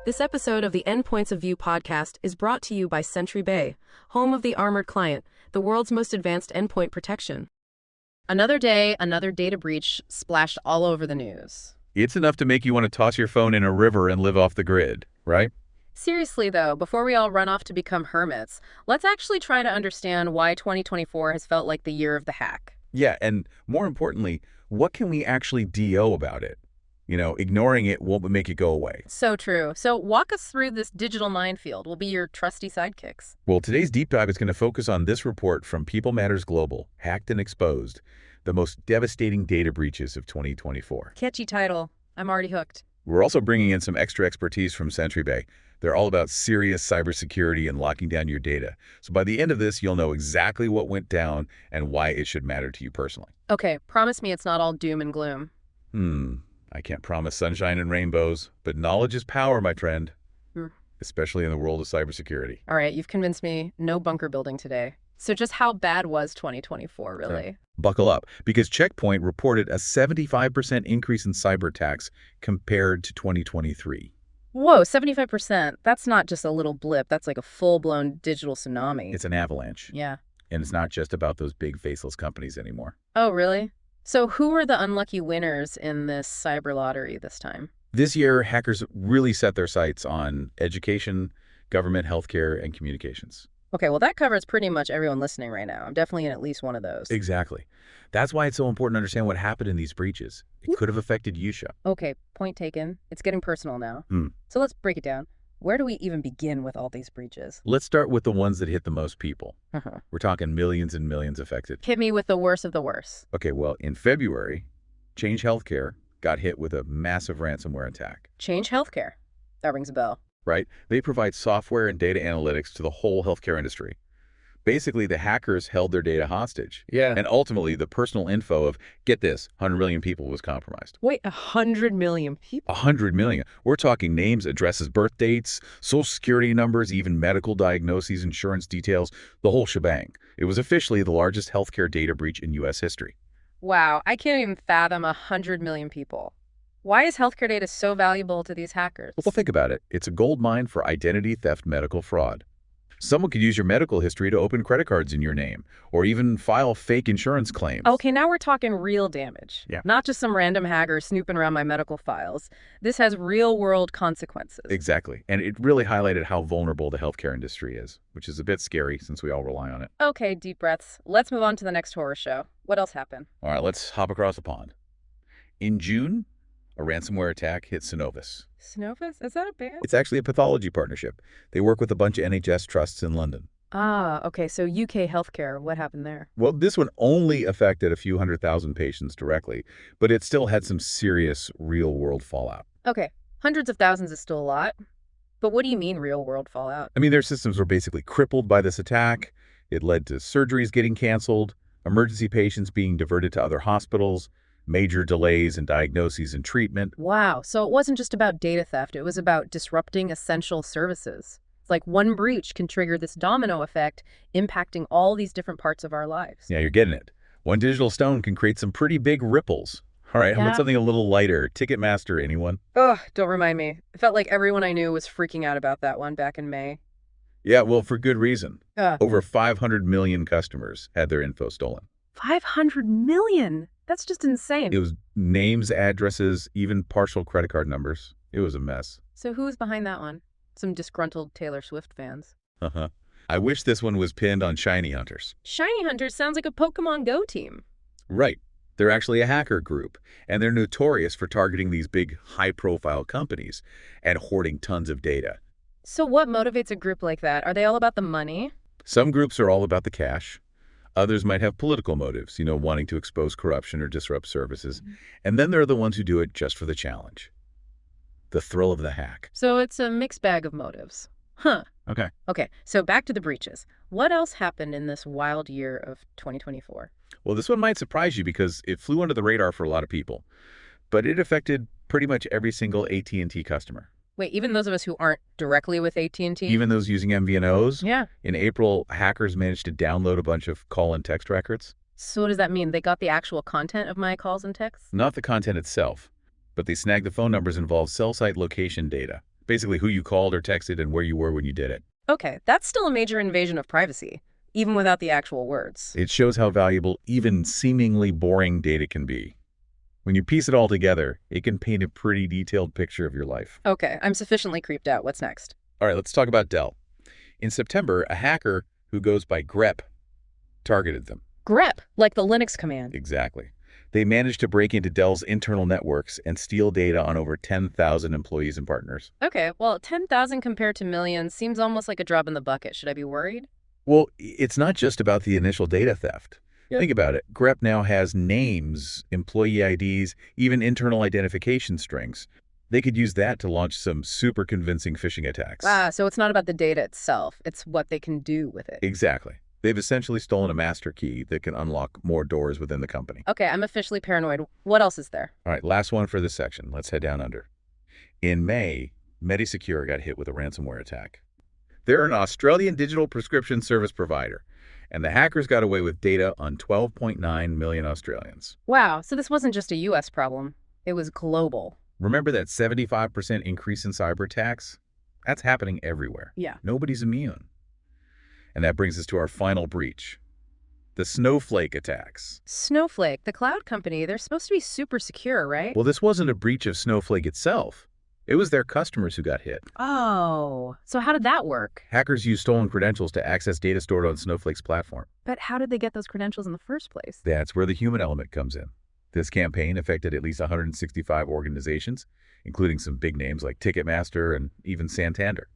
This episode of the Endpoints of View podcast is brought to you by SentryBay, home of the armored client, the world's most advanced endpoint protection. Another day, another data breach splashed all over the news. It's enough to make you want to toss your phone in a river and live off the grid, right? Seriously, though, before we all run off to become hermits, let's actually try to understand why 2024 has felt like the year of the hack. Yeah, and more importantly, what can we actually DO about it? Ignoring it won't make it go away. So true. So walk us through this digital minefield. We'll be your trusty sidekicks. Well, today's deep dive is going to focus on this report from People Matters Global, Hacked and Exposed, the most devastating data breaches of 2024. Catchy title. I'm already hooked. We're also bringing in some extra expertise from SentryBay. They're all about serious cybersecurity and locking down your data. So by the end of this, you'll know exactly what went down and why it should matter to you personally. Okay, promise me it's not all doom and gloom. I can't promise sunshine and rainbows, but knowledge is power, my friend, especially in the world of cybersecurity. All right, you've convinced me. No bunker building today. So just how bad was 2024, really? Okay. Buckle up, because Check Point reported a 75% increase in cyber attacks compared to 2023. Whoa, 75%. That's not just a little blip. That's like a full-blown digital tsunami. It's an avalanche. Yeah. And it's not just about those big faceless companies anymore. Oh, really? So who were the unlucky winners in this cyber lottery this time? This year, hackers really set their sights on education, government, healthcare, and communications. Okay, well, that covers pretty much everyone listening right now. I'm definitely in at least one of those. Exactly. That's why it's so important to understand what happened in these breaches. It could have affected you. Okay, point taken. It's getting personal now. So let's break it down. Where do we even begin with all these breaches? Let's start with the ones that hit the most people. We're talking millions and millions affected. Hit me with the worst of the worst. Okay, well, in February, Change Healthcare got hit with a massive ransomware attack. Change Healthcare. That rings a bell. Right? They provide software and data analytics to the whole healthcare industry. Basically, the hackers held their data hostage. Yeah. And ultimately, the personal info of, get this, 100 million people was compromised. Wait, 100 million people? 100 million. We're talking names, addresses, birth dates, social security numbers, even medical diagnoses, insurance details, the whole shebang. It was officially the largest healthcare data breach in U.S. history. Wow, I can't even fathom 100 million people. Why is healthcare data so valuable to these hackers? Well, think about it. It's a gold mine for identity theft medical fraud. Someone could use your medical history to open credit cards in your name, or even file fake insurance claims. Okay, now we're talking real damage. Yeah. Not just some random hacker snooping around my medical files. This has real-world consequences. Exactly. And it really highlighted how vulnerable the healthcare industry is, which is a bit scary since we all rely on it. Okay, deep breaths. Let's move on to the next horror show. What else happened? All right, let's hop across the pond. In June, a ransomware attack hit Synovus. Synovus? Is that a band? It's actually a pathology partnership. They work with a bunch of NHS trusts in London. Ah, okay, so UK healthcare. What happened there? Well, this one only affected a few 100,000 patients directly, but it still had some serious real-world fallout. Okay, hundreds of thousands is still a lot. But what do you mean real-world fallout? I mean, their systems were basically crippled by this attack. It led to surgeries getting canceled, emergency patients being diverted to other hospitals, major delays in diagnoses and treatment. Wow, so it wasn't just about data theft, it was about disrupting essential services. It's like one breach can trigger this domino effect, impacting all these different parts of our lives. Yeah, you're getting it. One digital stone can create some pretty big ripples. All right, how about something a little lighter? Ticketmaster, anyone? Ugh, don't remind me. It felt like everyone I knew was freaking out about that one back in May. Yeah, well, for good reason. Over 500 million customers had their info stolen. 500 million? That's just insane. It was names, addresses, even partial credit card numbers. It was a mess. So who's behind that one? Some disgruntled Taylor Swift fans. I wish this one was pinned on Shiny Hunters. Shiny Hunters sounds like a Pokemon Go team. Right. They're actually a hacker group, and they're notorious for targeting these big, high-profile companies and hoarding tons of data. So what motivates a group like that? Are they all about the money? Some groups are all about the cash. Others might have political motives, wanting to expose corruption or disrupt services. And then there are the ones who do it just for the challenge. The thrill of the hack. So it's a mixed bag of motives. Huh. Okay, so back to the breaches. What else happened in this wild year of 2024? Well, this one might surprise you because it flew under the radar for a lot of people. But it affected pretty much every single AT&T customer. Wait, even those of us who aren't directly with AT&T? Even those using MVNOs? Yeah. In April, hackers managed to download a bunch of call and text records. So what does that mean? They got the actual content of my calls and texts? Not the content itself, but they snagged the phone numbers involved cell site location data. Basically who you called or texted and where you were when you did it. Okay, that's still a major invasion of privacy, even without the actual words. It shows how valuable even seemingly boring data can be. When you piece it all together, it can paint a pretty detailed picture of your life. Okay, I'm sufficiently creeped out. What's next? All right, let's talk about Dell. In September, a hacker who goes by grep targeted them. grep, like the Linux command. Exactly. They managed to break into Dell's internal networks and steal data on over 10,000 employees and partners. Okay, well, 10,000 compared to millions seems almost like a drop in the bucket. Should I be worried? Well, it's not just about the initial data theft. Yep. Think about it. grep now has names, employee IDs, even internal identification strings. They could use that to launch some super convincing phishing attacks. Ah, so it's not about the data itself. It's what they can do with it. Exactly. They've essentially stolen a master key that can unlock more doors within the company. Okay, I'm officially paranoid. What else is there? All right, last one for this section. Let's head down under. In May, Medisecure got hit with a ransomware attack. They're an Australian digital prescription service provider, and the hackers got away with data on 12.9 million Australians. Wow, so this wasn't just a US problem. It was global. Remember that 75% increase in cyber attacks? That's happening everywhere. Yeah. Nobody's immune. And that brings us to our final breach, the Snowflake attacks. Snowflake, the cloud company, they're supposed to be super secure, right? Well, this wasn't a breach of Snowflake itself. It was their customers who got hit. Oh, so how did that work? Hackers used stolen credentials to access data stored on Snowflake's platform. But how did they get those credentials in the first place? That's where the human element comes in. This campaign affected at least 165 organizations, including some big names like Ticketmaster and even Santander.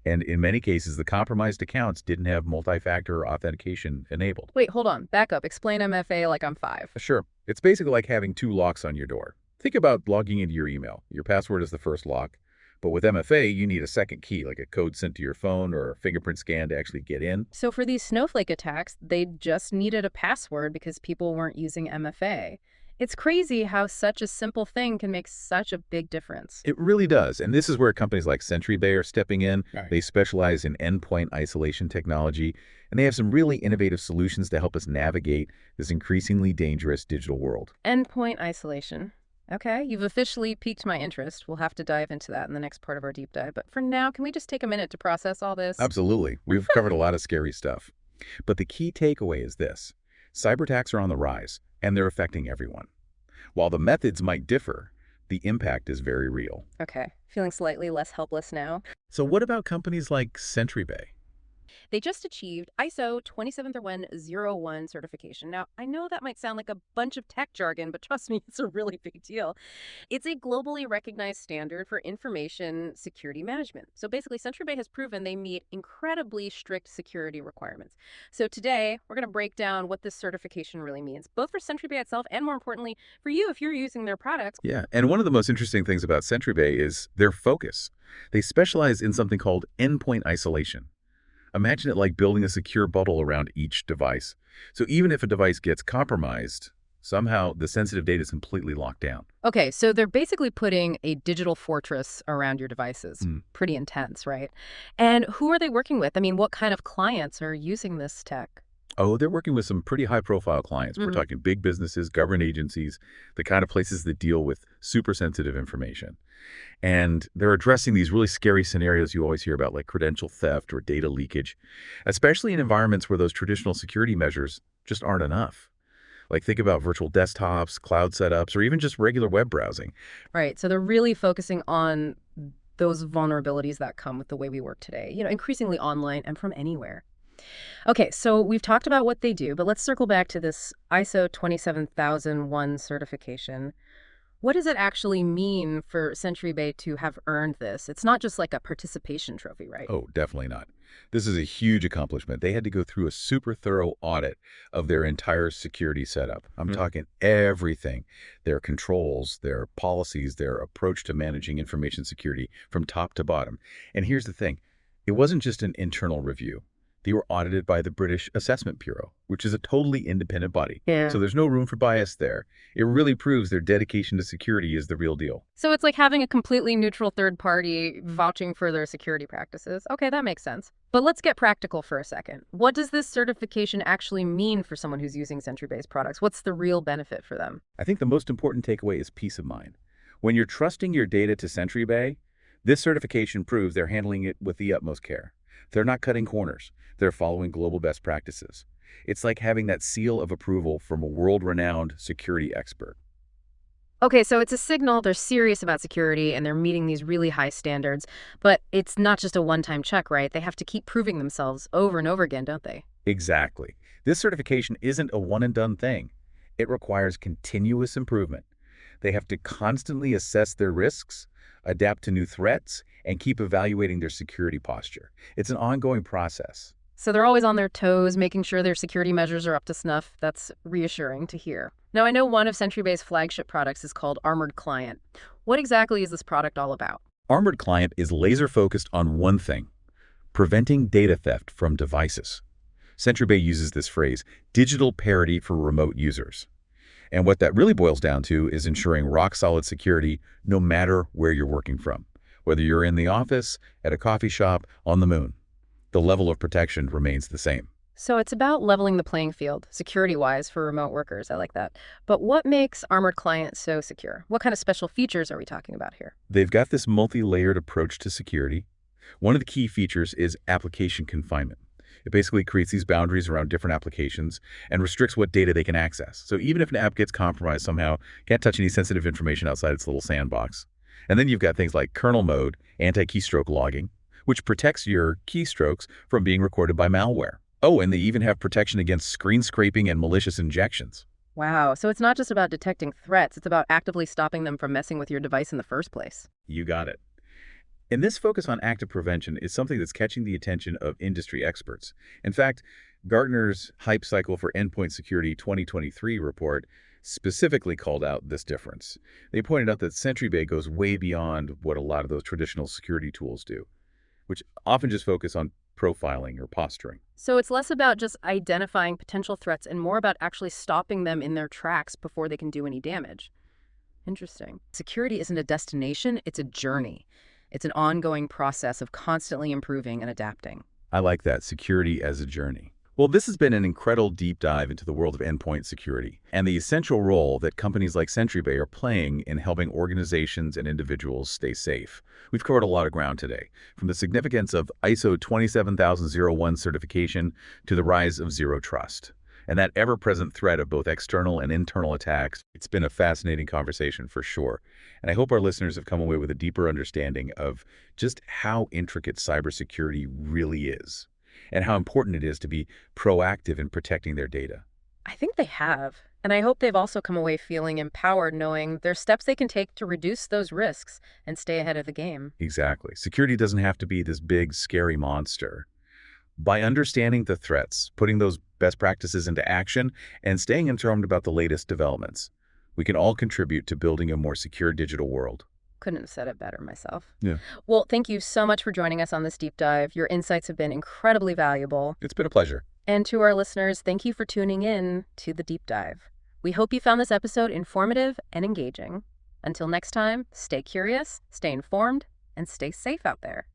And in many cases, the compromised accounts didn't have multi-factor authentication enabled. Wait, hold on. Back up. Explain MFA like I'm 5. Sure. It's basically like having 2 locks on your door. Think about logging into your email. Your password is the first lock. But with MFA, you need a second key, like a code sent to your phone or a fingerprint scan to actually get in. So for these Snowflake attacks, they just needed a password because people weren't using MFA. It's crazy how such a simple thing can make such a big difference. It really does. And this is where companies like SentryBay are stepping in. Right. They specialize in endpoint isolation technology, and they have some really innovative solutions to help us navigate this increasingly dangerous digital world. Endpoint isolation. Okay, you've officially piqued my interest. We'll have to dive into that in the next part of our deep dive. But for now, can we just take a minute to process all this? Absolutely. We've covered a lot of scary stuff. But the key takeaway is this. Cyber attacks are on the rise, and they're affecting everyone. While the methods might differ, the impact is very real. Okay, feeling slightly less helpless now. So what about companies like SentryBay? They just achieved ISO 27001 certification. Now, I know that might sound like a bunch of tech jargon, but trust me, it's a really big deal. It's a globally recognized standard for information security management. So basically, SentryBay has proven they meet incredibly strict security requirements. So today, we're going to break down what this certification really means, both for SentryBay itself and, more importantly, for you if you're using their products. Yeah, and one of the most interesting things about SentryBay is their focus. They specialize in something called endpoint isolation. Imagine it like building a secure bubble around each device. So even if a device gets compromised, somehow the sensitive data is completely locked down. Okay, so they're basically putting a digital fortress around your devices. Pretty intense, right? And who are they working with? I mean, what kind of clients are using this tech? Oh, they're working with some pretty high-profile clients. We're talking big businesses, government agencies, the kind of places that deal with super sensitive information. And they're addressing these really scary scenarios you always hear about, like credential theft or data leakage, especially in environments where those traditional security measures just aren't enough. Like think about virtual desktops, cloud setups, or even just regular web browsing. Right, so they're really focusing on those vulnerabilities that come with the way we work today, increasingly online and from anywhere. Okay, so we've talked about what they do, but let's circle back to this ISO 27001 certification. What does it actually mean for SentryBay to have earned this? It's not just like a participation trophy, right? Oh, definitely not. This is a huge accomplishment. They had to go through a super thorough audit of their entire security setup. I'm talking everything, their controls, their policies, their approach to managing information security from top to bottom. And here's the thing. It wasn't just an internal review. They were audited by the British Assessment Bureau, which is a totally independent body. Yeah. So there's no room for bias there. It really proves their dedication to security is the real deal. So it's like having a completely neutral third party vouching for their security practices. Okay, that makes sense. But let's get practical for a second. What does this certification actually mean for someone who's using SentryBay's products? What's the real benefit for them? I think the most important takeaway is peace of mind. When you're trusting your data to SentryBay, This certification proves they're handling it with the utmost care. They're not cutting corners. They're following global best practices. It's like having that seal of approval from a world-renowned security expert. Okay, so it's a signal they're serious about security and they're meeting these really high standards. But it's not just a one-time check, right? They have to keep proving themselves over and over again, don't they? Exactly. This certification isn't a one-and-done thing. It requires continuous improvement. They have to constantly assess their risks, adapt to new threats, and keep evaluating their security posture. It's an ongoing process. So they're always on their toes, making sure their security measures are up to snuff. That's reassuring to hear. Now, I know one of SentryBay's flagship products is called Armored Client. What exactly is this product all about? Armored Client is laser-focused on one thing: preventing data theft from devices. SentryBay uses this phrase, digital parity for remote users. And what that really boils down to is ensuring rock-solid security no matter where you're working from. Whether you're in the office, at a coffee shop, on the moon, the level of protection remains the same. So it's about leveling the playing field, security-wise, for remote workers. I like that. But what makes Armored Client so secure? What kind of special features are we talking about here? They've got this multi-layered approach to security. One of the key features is application confinement. It basically creates these boundaries around different applications and restricts what data they can access. So even if an app gets compromised somehow, can't touch any sensitive information outside its little sandbox. And then you've got things like kernel mode, anti-keystroke logging, which protects your keystrokes from being recorded by malware. Oh, and they even have protection against screen scraping and malicious injections. Wow, so it's not just about detecting threats, it's about actively stopping them from messing with your device in the first place. You got it. And this focus on active prevention is something that's catching the attention of industry experts. In fact, Gartner's Hype Cycle for Endpoint Security 2023 report specifically called out this difference. They pointed out that SentryBay goes way beyond what a lot of those traditional security tools do, which often just focus on profiling or posturing. So it's less about just identifying potential threats and more about actually stopping them in their tracks before they can do any damage. Interesting. Security isn't a destination, it's a journey. It's an ongoing process of constantly improving and adapting. I like that, security as a journey. Well, this has been an incredible deep dive into the world of endpoint security and the essential role that companies like SentryBay are playing in helping organizations and individuals stay safe. We've covered a lot of ground today, from the significance of ISO 27001 certification to the rise of zero trust, and that ever-present threat of both external and internal attacks. It's been a fascinating conversation for sure, and I hope our listeners have come away with a deeper understanding of just how intricate cybersecurity really is, and how important it is to be proactive in protecting their data. I think they have. And I hope they've also come away feeling empowered, knowing there's steps they can take to reduce those risks and stay ahead of the game. Exactly. Security doesn't have to be this big, scary monster. By understanding the threats, putting those best practices into action, and staying informed about the latest developments, we can all contribute to building a more secure digital world. Couldn't have said it better myself. Yeah. Well, thank you so much for joining us on this deep dive. Your insights have been incredibly valuable. It's been a pleasure. And to our listeners, thank you for tuning in to the deep dive. We hope you found this episode informative and engaging. Until next time, stay curious, stay informed, and stay safe out there.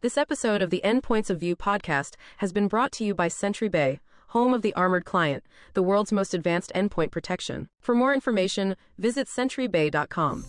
This episode of the Endpoints of View podcast has been brought to you by SentryBay, home of the Armored Client, the world's most advanced endpoint protection. For more information, visit sentrybay.com.